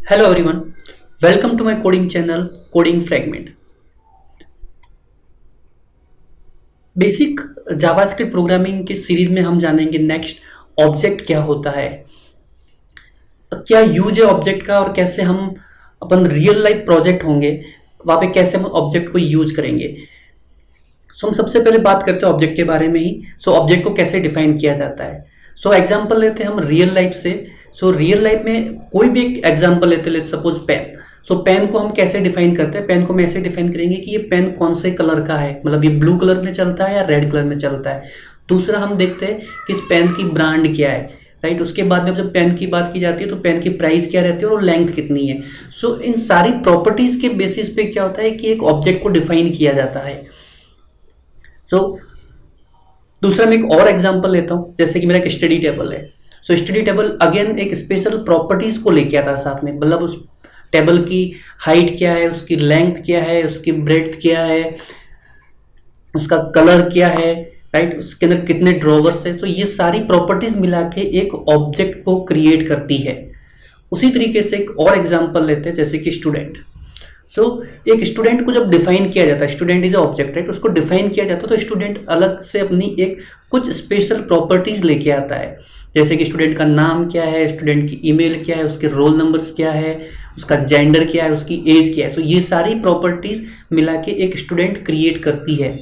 Hello everyone, welcome to my coding channel Coding Fragment. Basic JavaScript programming की series में हम जानेंगे next object क्या होता है, क्या यूज है ऑब्जेक्ट का और कैसे हम अपन रियल लाइफ प्रोजेक्ट होंगे वहाँ पे कैसे हम ऑब्जेक्ट को यूज करेंगे। हम सबसे पहले बात करते हैं ऑब्जेक्ट के बारे में ही। ऑब्जेक्ट को कैसे डिफाइन किया जाता है। एग्जांपल लेते हैं हम रियल लाइफ से। रियल लाइफ में कोई भी एक एग्जांपल लेते हैं, लेट्स सपोज पेन। पेन को हम कैसे डिफाइन करते हैं? पेन को हम ऐसे डिफाइन करेंगे कि ये पेन कौन से कलर का है, मतलब ये ब्लू कलर में चलता है या रेड कलर में चलता है। दूसरा हम देखते हैं कि इस पेन की ब्रांड क्या है, राइट। उसके बाद में जब पेन की बात की जाती है तो पेन की प्राइस क्या रहती है और लेंथ कितनी है। इन सारी प्रॉपर्टीज के बेसिस पे क्या होता है कि एक ऑब्जेक्ट को डिफाइन किया जाता है। दूसरा मैं एक और एग्जांपल लेता हूँ, जैसे कि मेरा एक स्टडी टेबल है। स्टडी टेबल अगेन एक स्पेशल प्रॉपर्टीज को लेके आता है साथ में, मतलब उस टेबल की हाइट क्या है, उसकी लेंथ क्या है, उसकी ब्रेड्थ क्या है, उसका कलर क्या है, राइट, उसके अंदर कितने ड्रॉवर्स है। ये सारी प्रॉपर्टीज मिला के एक ऑब्जेक्ट को क्रिएट करती है। उसी तरीके से एक और एग्जांपल लेते हैं, जैसे कि स्टूडेंट। एक स्टूडेंट को जब डिफाइन किया जाता है, स्टूडेंट इज ऑब्जेक्ट, राइट, उसको डिफाइन किया जाता है तो स्टूडेंट अलग से अपनी एक कुछ स्पेशल प्रॉपर्टीज लेके आता है, जैसे कि स्टूडेंट का नाम क्या है, स्टूडेंट की ईमेल क्या है, उसके रोल नंबर्स क्या है, उसका जेंडर क्या है, उसकी एज क्या है। ये सारी प्रॉपर्टीज मिला के एक स्टूडेंट क्रिएट करती है।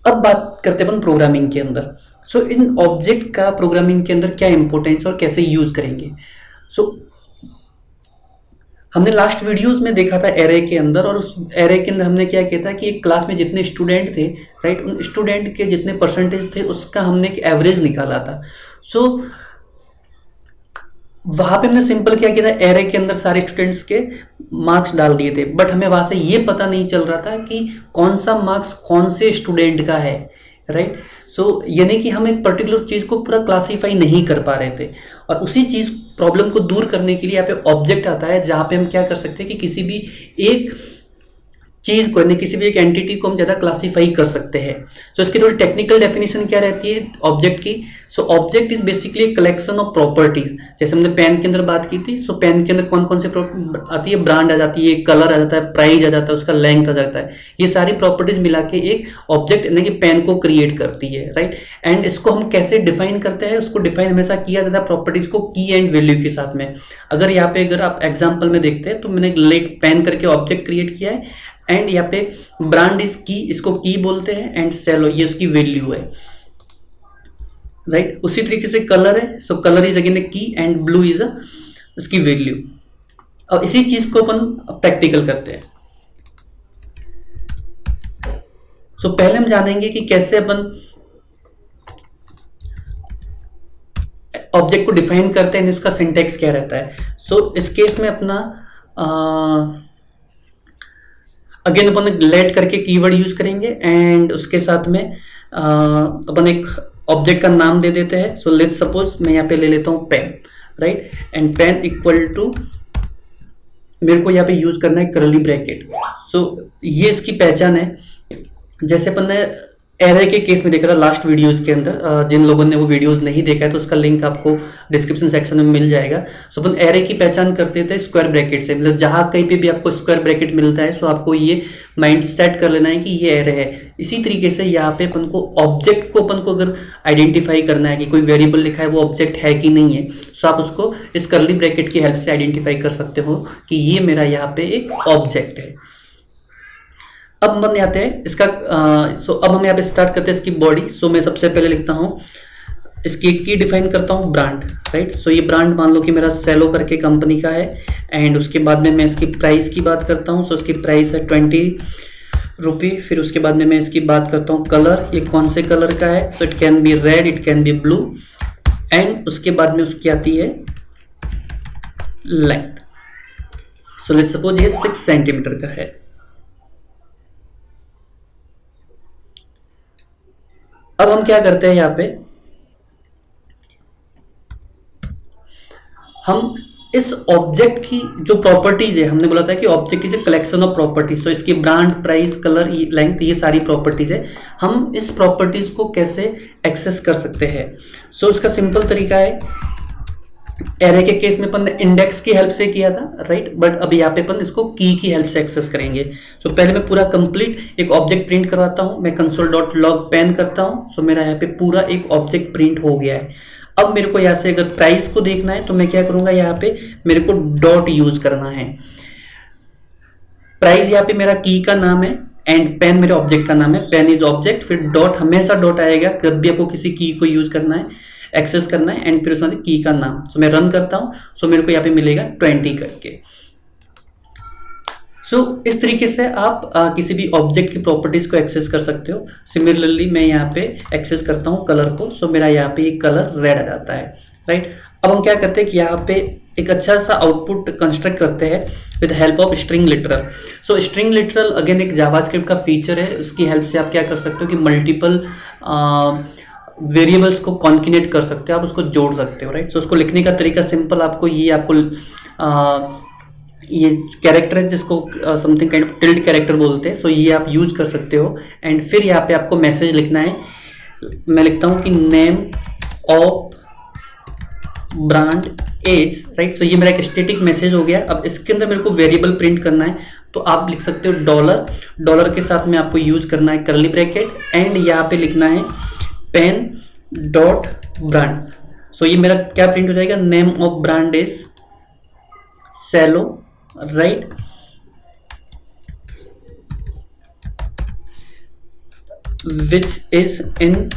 अब बात करते हैं अपन प्रोग्रामिंग के अंदर। इन ऑब्जेक्ट का प्रोग्रामिंग के अंदर क्या इंपॉर्टेंस और कैसे यूज करेंगे। हमने लास्ट वीडियोस में देखा था एरे के अंदर, और उस एरे के अंदर हमने क्या किया था कि एक क्लास में जितने स्टूडेंट थे, राइट, उन स्टूडेंट के जितने परसेंटेज थे उसका हमने एक एवरेज निकाला था। वहां पे हमने सिंपल क्या किया था, एरे के अंदर सारे स्टूडेंट्स के मार्क्स डाल दिए थे, बट हमें वहां से ये पता नहीं चल रहा था कि कौन सा मार्क्स कौन से स्टूडेंट का है, राइट। यानी कि हम एक पर्टिकुलर चीज को पूरा क्लासीफाई नहीं कर पा रहे थे, और उसी चीज प्रॉब्लम को दूर करने के लिए यहाँ पे ऑब्जेक्ट आता है, जहां पे हम क्या कर सकते हैं कि किसी भी एक चीज को, यानी किसी भी एक एंटिटी को हम ज्यादा क्लासीफाई कर सकते हैं। इसकी थोड़ी टेक्निकल डेफिनेशन क्या रहती है ऑब्जेक्ट की। Object is basically collection of properties. जैसे हमने पेन के अंदर बात की थी, पेन के अंदर कौन कौन से आती है, ब्रांड आ जाती है, कलर आ जाता है, प्राइस आ जाता है, उसका लेंथ आ जाता है। ये सारी प्रॉपर्टीज मिला के एक ऑब्जेक्ट यानी कि पेन को क्रिएट करती है, राइट। एंड इसको हम कैसे डिफाइन करते हैं, उसको डिफाइन हमेशा किया जाता है प्रॉपर्टीज को की एंड वैल्यू के साथ में। अगर यहाँ पे अगर आप एग्जाम्पल में देखते हैं तो मैंने लेट पेन करके ऑब्जेक्ट क्रिएट किया है, एंड यहाँ पे ब्रांड इज की, इसको की बोलते हैं, एंड सेलो ये उसकी वैल्यू है, राइट। उसी तरीके से कलर है, कलर इज अगेन ए की एंड ब्लू इज उसकी वैल्यू। और इसी चीज को अपन प्रैक्टिकल करते हैं। पहले हम जानेंगे कि कैसे अपन ऑब्जेक्ट को डिफाइन करते हैं, उसका सिंटेक्स क्या रहता है। इस केस में अपना अगेन अपन लेट करके कीवर्ड यूज करेंगे, एंड उसके साथ में अपन एक ऑब्जेक्ट का नाम दे देते हैं। लेट्स सपोज मैं यहाँ पे ले लेता हूँ pen, right, and pen equal to, मेरे को यहाँ पे यूज करना है करली ब्रैकेट। ये इसकी पहचान है। जैसे अपन ने एरे के केस में देखा था लास्ट वीडियोस के अंदर, जिन लोगों ने वो वीडियोस नहीं देखा है तो उसका लिंक आपको डिस्क्रिप्शन सेक्शन में मिल जाएगा। अपन एरे की पहचान करते थे स्क्वायर ब्रैकेट से, मतलब जहां कहीं पे भी आपको स्क्वायर ब्रैकेट मिलता है आपको ये माइंड सेट कर लेना है कि ये एरे है। इसी तरीके से यहाँ पे अपन को ऑब्जेक्ट को अपन को अगर आइडेंटिफाई करना है कि कोई वेरिएबल लिखा है वो ऑब्जेक्ट है कि नहीं है, आप उसको इस करली ब्रैकेट की हेल्प से आइडेंटिफाई कर सकते हो कि ये मेरा यहाँ पे एक ऑब्जेक्ट है। अब हम आते हैं इसका अब हम यहाँ पे स्टार्ट करते हैं इसकी बॉडी। मैं सबसे पहले लिखता हूँ, इसकी की डिफाइन करता हूँ ब्रांड, राइट। ये ब्रांड मान लो कि मेरा सेलो करके कंपनी का है, एंड उसके बाद में मैं इसकी प्राइस की बात करता हूँ। इसकी प्राइस है 20 रुपी। फिर उसके बाद में मैं इसकी बात करता हूँ कलर, ये कौन से कलर का है। It can be red, it can be blue, and उसके बाद में उसकी आती है लेंथ। लेट्स सपोज ये 6 सेंटीमीटर का है। अब हम क्या करते हैं, यहाँ पे हम इस ऑब्जेक्ट की जो प्रॉपर्टीज है, हमने बोला था कि object is a collection of properties. इसकी ब्रांड, प्राइस, कलर, लेंथ, ये सारी प्रॉपर्टीज है। हम इस प्रॉपर्टीज को कैसे एक्सेस कर सकते हैं। उसका सिंपल तरीका है, एरे के केस में अपन ने इंडेक्स की हेल्प से किया था, राइट, बट अब यहाँ पे अपन इसको की हेल्प से एक्सेस करेंगे। सो पहले मैं पूरा कंप्लीट एक ऑब्जेक्ट प्रिंट करवाता हूँ, मैं console.log पेन करता हूँ। सो मेरा यहाँ पे पूरा एक ऑब्जेक्ट प्रिंट हो गया है। अब मेरे को यहाँ से अगर प्राइस को देखना है तो मैं क्या करूंगा, यहाँ पे मेरे को डॉट यूज करना है। प्राइस यहाँ पे मेरा की का नाम है एंड पेन मेरे ऑब्जेक्ट का नाम है, पेन इज ऑब्जेक्ट, फिर डॉट, हमेशा डॉट आएगा जब भी आपको किसी की को यूज करना है, एक्सेस करना है, एंड फिर उसमें की का नाम। सो मैं रन करता हूं, सो मेरे को यहाँ पे मिलेगा 20 करके। इस तरीके से आप किसी भी ऑब्जेक्ट की प्रॉपर्टीज को एक्सेस कर सकते हो। सिमिलरली मैं यहाँ पे एक्सेस करता हूँ कलर को, सो मेरा यहाँ पे एक कलर रेड आ जाता है, राइट। अब हम क्या करते हैं कि यहाँ पे एक अच्छा सा आउटपुट कंस्ट्रक्ट करते हैं with help of string literal. So string literal again एक जावास्क्रिप्ट का फीचर है, उसकी हेल्प से आप क्या कर सकते हो कि मल्टीपल वेरिएबल्स को कॉन्किनेट कर सकते हो, आप उसको जोड़ सकते हो, राइट। सो उसको लिखने का तरीका सिंपल, आपको ये कैरेक्टर है जिसको something kind of tilde character बोलते हैं। सो ये आप यूज कर सकते हो एंड फिर यहाँ पे आपको मैसेज लिखना है। मैं लिखता हूँ कि name of brand as, right. So ये मेरा एक स्टैटिक मैसेज हो गया। अब इसके अंदर मेरे को वेरिएबल प्रिंट करना है, तो आप लिख सकते हो डॉलर, डॉलर के साथ में आपको यूज करना है कर्ली ब्रैकेट एंड यहाँ पे लिखना है पेन डॉट ब्रांड। सो ये मेरा क्या प्रिंट हो जाएगा, name of brand is Cello, right. Which is in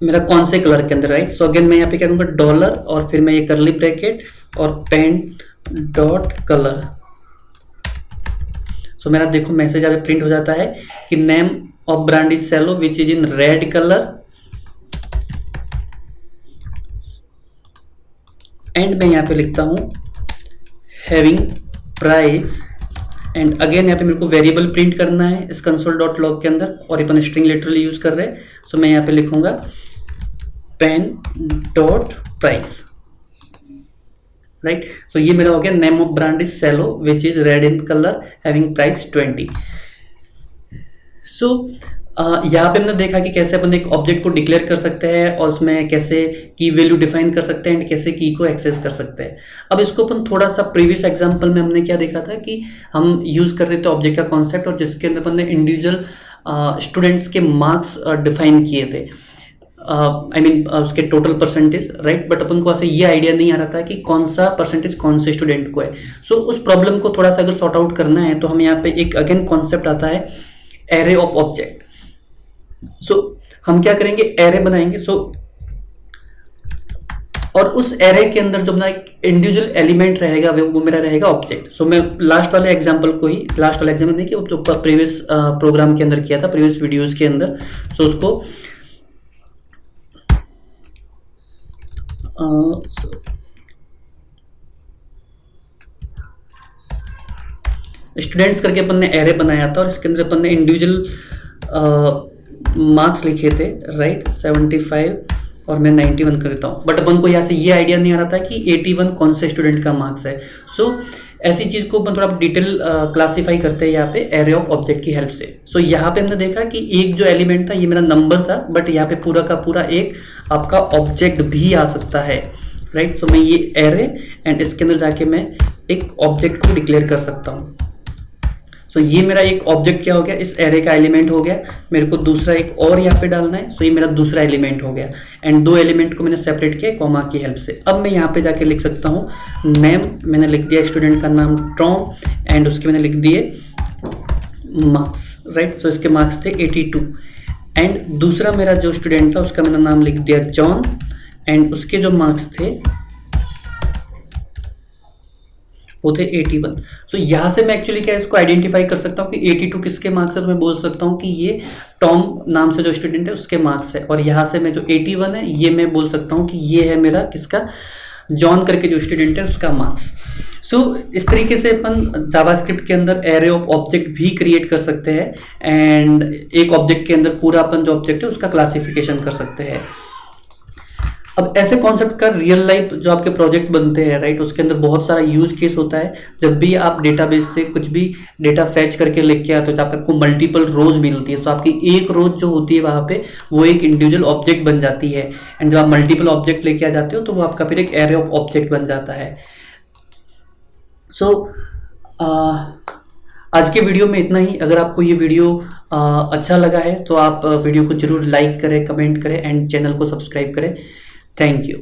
मेरा कौन से कलर के अंदर, राइट। सो अगेन मैं यहाँ पे क्या करूँगा डॉलर और फिर मैं ये कर्ली ब्रैकेट और पेन डॉट कलर। सो मेरा देखो मैसेज यहाँ पे प्रिंट हो जाता है कि name of brand is Cello which is in red colour and मैं यहाँ पे लिखता हूँ हैविंग प्राइस एंड अगेन यहाँ पे मेरे को वेरिएबल प्रिंट करना है इस console.log के अंदर और अपन स्ट्रिंग लिटरली यूज कर रहे हैं। सो मैं यहाँ पे लिखूंगा pen dot price, right. So ये मेरा हो गया name of brand is Cello which is red in colour having price 20। So यहाँ पे हमने देखा कि कैसे अपन एक ऑब्जेक्ट को डिक्लेयर कर सकते हैं और उसमें कैसे की वैल्यू डिफाइन कर सकते हैं एंड कैसे की को एक्सेस कर सकते हैं। अब इसको अपन थोड़ा सा प्रीवियस एग्जांपल में हमने क्या देखा था कि हम यूज कर रहे थे ऑब्जेक्ट का कॉन्सेप्ट और जिसके अंदर अपन ने इंडिविजुअल स्टूडेंट्स के मार्क्स डिफाइन किए थे, आई मीन उसके टोटल परसेंटेज, राइट। बट अपन को ऐसे ये आइडिया नहीं आ रहा था कि कौन सा परसेंटेज कौन से स्टूडेंट को है। सो उस प्रॉब्लम को थोड़ा सा अगर सॉर्ट आउट करना है तो हम यहाँ पे एक अगेन कॉन्सेप्ट आता है एरे ऑफ ऑब्जेक्ट। सो हम क्या करेंगे, एरे बनाएंगे। और उस एरे के अंदर जो एक इंडिविजुअल एलिमेंट रहेगा वो मेरा रहेगा ऑब्जेक्ट। सो मैं लास्ट वाले एग्जांपल नहीं किया, तो प्रीवियस प्रोग्राम के अंदर किया था, प्रीवियस वीडियोस के अंदर। सो उसको स्टूडेंट्स करके अपन ने एरे बनाया था और इसके अंदर अपन ने इंडिविजुअल मार्क्स लिखे थे, राइट, 75 और मैं 91 कर देता हूँ। बट अपन को यहाँ से ये आइडिया नहीं आ रहा था कि 81 कौन से स्टूडेंट का मार्क्स है। सो ऐसी चीज़ को अपन थोड़ा डिटेल क्लासीफाई करते हैं यहाँ पे एरे ऑफ ऑब्जेक्ट की हेल्प से। सो यहाँ पे हमने देखा कि एक जो एलिमेंट था ये मेरा नंबर था, बट यहाँ पे पूरा का पूरा एक आपका ऑब्जेक्ट भी आ सकता है, राइट। सो मैं ये एरे एंड इसके अंदर जाके मैं एक ऑब्जेक्ट को डिक्लेयर कर सकता हूँ। सो ये मेरा एक ऑब्जेक्ट क्या हो गया, इस एरे का एलिमेंट हो गया। मेरे को दूसरा एक और यहाँ पे डालना है, सो ये मेरा दूसरा एलिमेंट हो गया एंड दो एलिमेंट को मैंने सेपरेट किया कॉमा की हेल्प से। अब मैं यहाँ पे जाके लिख सकता हूँ नेम, मैंने लिख दिया स्टूडेंट का नाम टॉम एंड उसके मैंने लिख दिए मार्क्स, राइट। सो इसके मार्क्स थे 82 एंड दूसरा मेरा जो स्टूडेंट था उसका मैंने नाम लिख दिया जॉन एंड उसके जो मार्क्स थे वो थे 81। सो यहाँ से मैं एक्चुअली क्या इसको आइडेंटिफाई कर सकता हूँ कि 82 किसके मार्क्स है, तो मैं बोल सकता हूँ कि ये टॉम नाम से जो स्टूडेंट है उसके मार्क्स है। और यहाँ से मैं जो 81 है ये मैं बोल सकता हूँ कि ये है मेरा किसका, जॉन करके जो स्टूडेंट है उसका मार्क्स। सो इस तरीके से अपन जावास्क्रिप्ट के अंदर एरे ऑफ ऑब्जेक्ट भी क्रिएट कर सकते हैं एंड एक ऑब्जेक्ट के अंदर पूरा अपन जो ऑब्जेक्ट है उसका क्लासिफिकेशन कर सकते हैं। अब ऐसे कॉन्सेप्ट का रियल लाइफ जो आपके प्रोजेक्ट बनते हैं, राइट, उसके अंदर बहुत सारा यूज केस होता है। जब भी आप डेटाबेस से कुछ भी डेटा फैच करके लेके आते हो, जहाँ पे आपको मल्टीपल रोज मिलती है, तो आपकी एक रोज जो होती है वहाँ पे वो एक इंडिविजुअल ऑब्जेक्ट बन जाती है। एंड जब आप मल्टीपल ऑब्जेक्ट लेके आ जाते हो तो वो आपका फिर एक एरे ऑफ ऑब्जेक्ट बन जाता है। सो आज के वीडियो में इतना ही। अगर आपको ये वीडियो अच्छा लगा है तो आप वीडियो को जरूर लाइक करें, कमेंट करें एंड चैनल को सब्सक्राइब करें। Thank you.